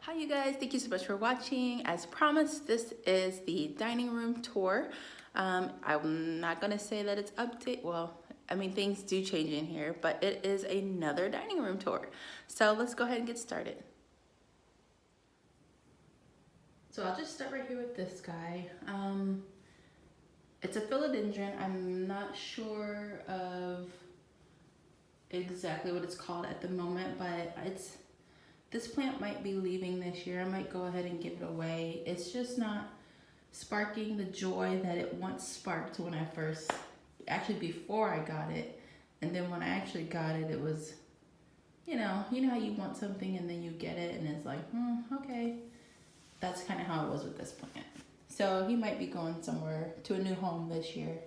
Hi you guys, thank you so much for watching. As promised, this is the dining room tour. I'm not gonna say that it's update, well, I mean things do change in here, but it is another dining room tour. So let's go ahead and get started. So I'll just start right here with this guy. It's a philodendron. I'm not sure of exactly what it's called at the moment, but this plant might be leaving this year. I might go ahead and give it away. It's just not sparking the joy that it once sparked when I first, actually before I got it. And then when I actually got it, it was, you know how you want something and then you get it and it's like, okay. That's kind of how it was with this plant. So he might be going somewhere to a new home this year.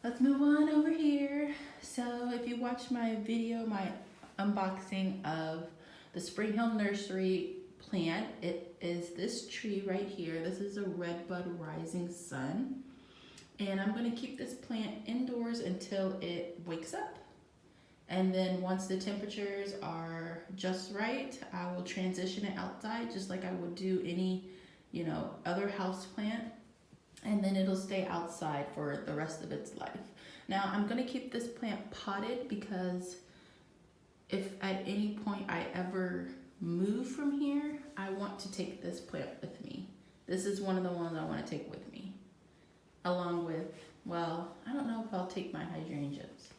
Let's move on over here. So if you watched my video, my unboxing of the Spring Hill Nursery plant, it is this tree right here. This is a Redbud Rising Sun. And I'm gonna keep this plant indoors until it wakes up. And then once the temperatures are just right, I will transition it outside just like I would do any, other house plant. And then it'll stay outside for the rest of its life. Now I'm gonna keep this plant potted because if at any point I ever move from here, I want to take this plant with me. This is one of the ones I want to take with me. Along with, well, I don't know if I'll take my hydrangeas,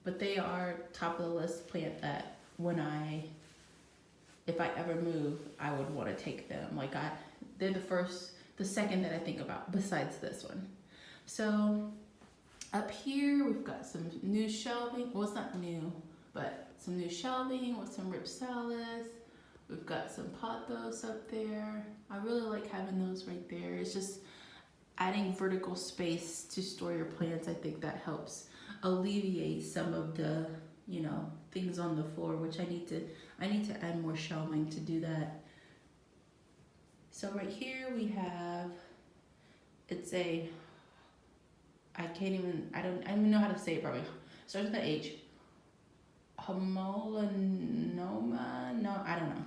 but they are top of the list plant that if I ever move, I would want to take them. They're the second that I think about besides this one. So up here, we've got some new shelving. Well, it's not new, but some new shelving with some ripsalis. We've got some pothos up there. I really like having those right there. It's just adding vertical space to store your plants. I think that helps alleviate some of the, things on the floor, which I need to add more shelving to do that. So right here we have, I don't even know how to say it probably. Starts with the H. Homolanoma? No, I don't know.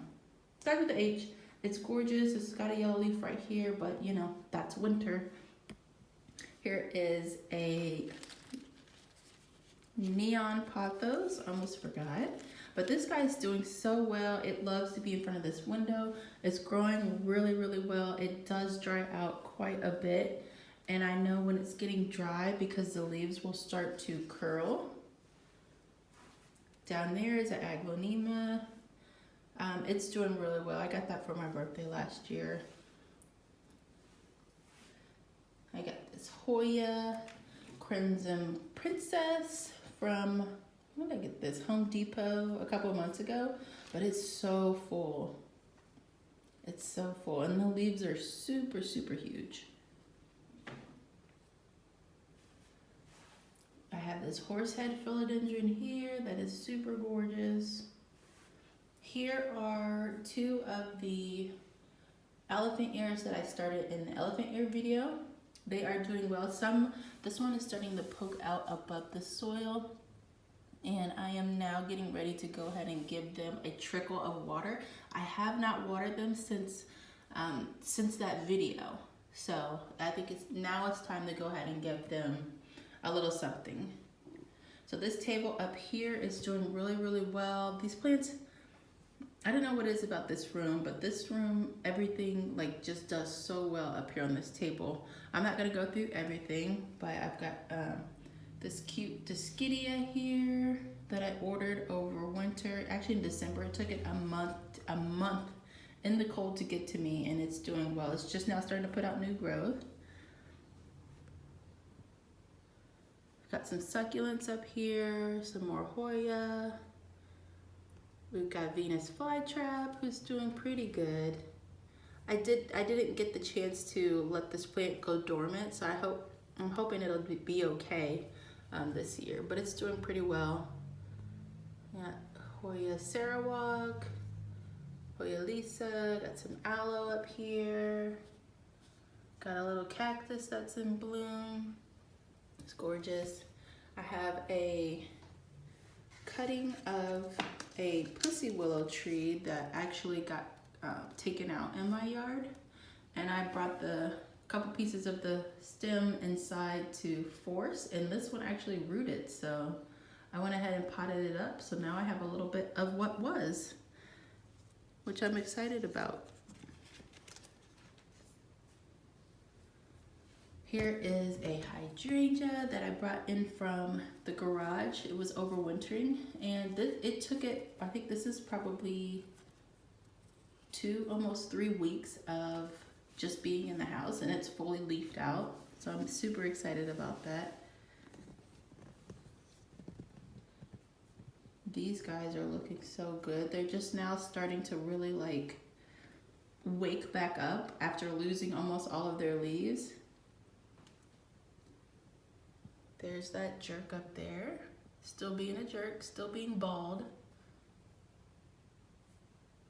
Starts with the H. It's gorgeous. It's got a yellow leaf right here, but that's winter. Here is a neon pothos. Almost forgot. But this guy's doing so well. It loves to be in front of this window. It's growing really, really well. It does dry out quite a bit. And I know when it's getting dry because the leaves will start to curl. Down there is an aglonema. It's doing really well. I got that for my birthday last year. I got this Hoya Crimson Princess from, when did I get this? Home Depot a couple of months ago. But it's so full. It's so full. And the leaves are super, super huge. I have this horsehead philodendron here that is super gorgeous. Here are two of the elephant ears that I started in the elephant ear video. They are doing well. This one is starting to poke out above the soil, and I am now getting ready to go ahead and give them a trickle of water. I have not watered them since that video, so I think it's time to go ahead and give them a little something. So this table up here is doing really, really well. These plants, I don't know what it is about this room, but this room, everything just does so well up here on this table. I'm not gonna go through everything, but I've got this cute Dischidia here that I ordered over winter. Actually in December, it took it a month in the cold to get to me, and it's doing well. It's just now starting to put out new growth. Got some succulents up here, some more Hoya. We've got Venus flytrap, who's doing pretty good. I didn't get the chance to let this plant go dormant, so I'm hoping it'll be okay this year, but it's doing pretty well. Got Hoya Sarawak, Hoya Lisa, got some aloe up here. Got a little cactus that's in bloom. It's gorgeous. I have a cutting of a pussy willow tree that actually got taken out in my yard, and I brought the couple pieces of the stem inside to force, and this one actually rooted, so I went ahead and potted it up, so now I have a little bit of what was, which I'm excited about. Here is a hydrangea that I brought in from the garage. It was overwintering, and it took it, I think this is probably almost 3 weeks of just being in the house, and it's fully leafed out. So I'm super excited about that. These guys are looking so good. They're just now starting to really like wake back up after losing almost all of their leaves. There's that jerk up there, still being a jerk, still being bald.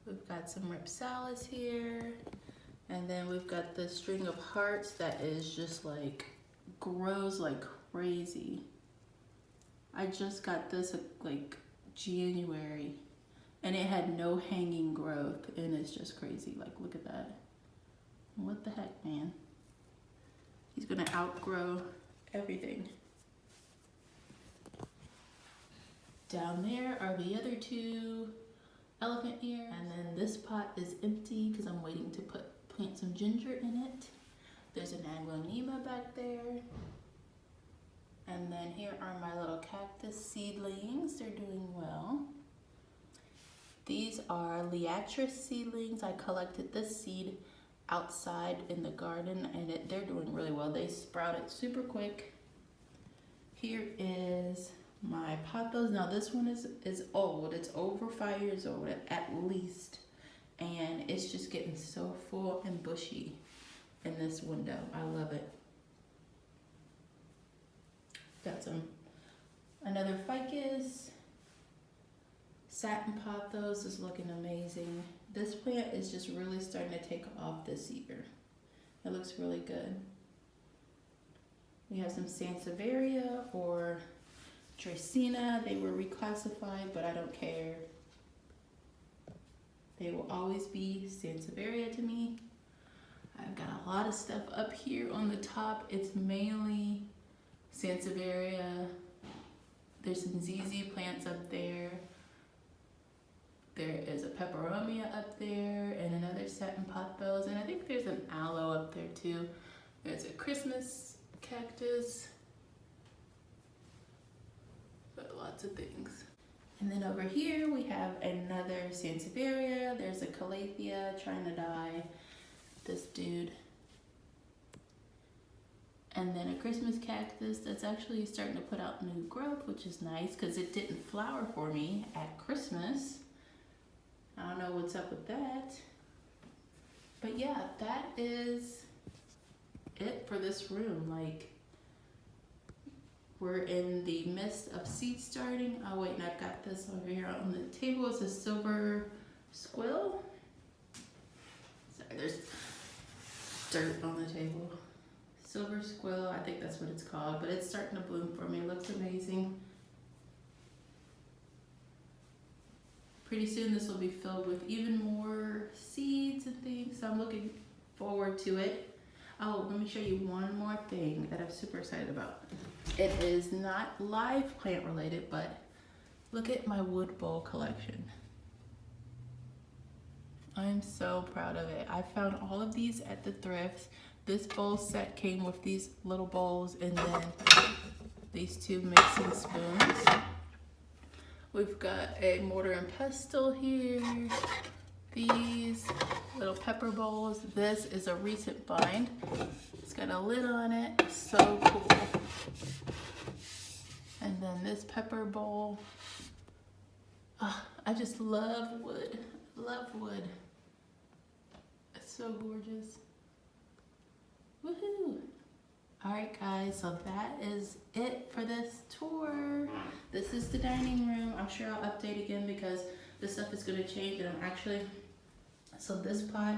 We've got some ripsalis here, and then we've got the string of hearts that is just like grows like crazy. I just got this like January, and it had no hanging growth, and it's just crazy. Like, look at that. What the heck, man? He's gonna outgrow everything. Down there are the other 2 elephant ears, and then this pot is empty because I'm waiting to plant some ginger in it. There's an aglaonema back there, and then here are my little cactus seedlings. They're doing well. These are liatris seedlings. I collected this seed outside in the garden, and they're doing really well. They sprouted super quick. Here is my pothos. Now this one is old. It's over 5 years old at least, and it's just getting so full and bushy in this window. I love it. Got another Ficus Satin pothos is looking amazing. This plant is just really starting to take off this year. It looks really good. We have some Sansevieria or Dracaena. They were reclassified, but I don't care. They will always be Sansevieria to me. I've got a lot of stuff up here on the top. It's mainly Sansevieria. There's some ZZ plants up there. There is a peperomia up there and another satin pothos, and I think there's an aloe up there too. There's a Christmas cactus. But lots of things. And then over here we have another Sansevieria. There's a Calathea trying to die. This dude. And then a Christmas cactus that's actually starting to put out new growth, which is nice because it didn't flower for me at Christmas. I don't know what's up with that. But yeah, that is it for this room. Like, we're in the midst of seed starting. Oh wait, and I've got this over here on the table. It's a silver squirrel. Sorry, there's dirt on the table. Silver squirrel, I think that's what it's called, but it's starting to bloom for me. It looks amazing. Pretty soon this will be filled with even more seeds and things, so I'm looking forward to it. Oh, let me show you one more thing that I'm super excited about. It is not live plant related, but look at my wood bowl collection. I'm so proud of it. I found all of these at the thrifts. This bowl set came with these little bowls and then these 2 mixing spoons. We've got a mortar and pestle here. These little pepper bowls. This is a recent find. It's got a lid on it. So cool. And then this pepper bowl. Oh, I just love wood. Love wood. It's so gorgeous. Woohoo! Alright guys, so that is it for this tour. This is the dining room. I'm sure I'll update again because this stuff is going to change, and I'm actually, so this pot,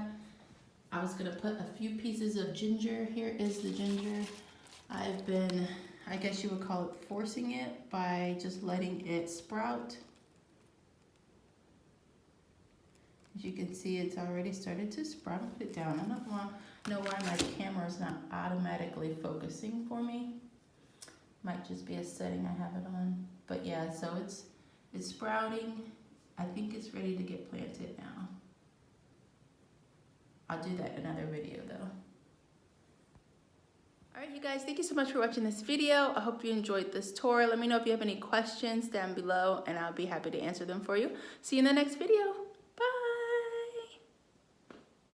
I was going to put a few pieces of ginger. Here is the ginger. I've been, I guess you would call it forcing it by just letting it sprout. As you can see, it's already started to sprout. I'll put it down. I don't know why my camera is not automatically focusing for me. Might just be a setting I have it on. But yeah, so it's sprouting. I think it's ready to get planted now. I'll do that in another video though. Alright you guys, thank you so much for watching this video. I hope you enjoyed this tour. Let me know if you have any questions down below and I'll be happy to answer them for you. See you in the next video.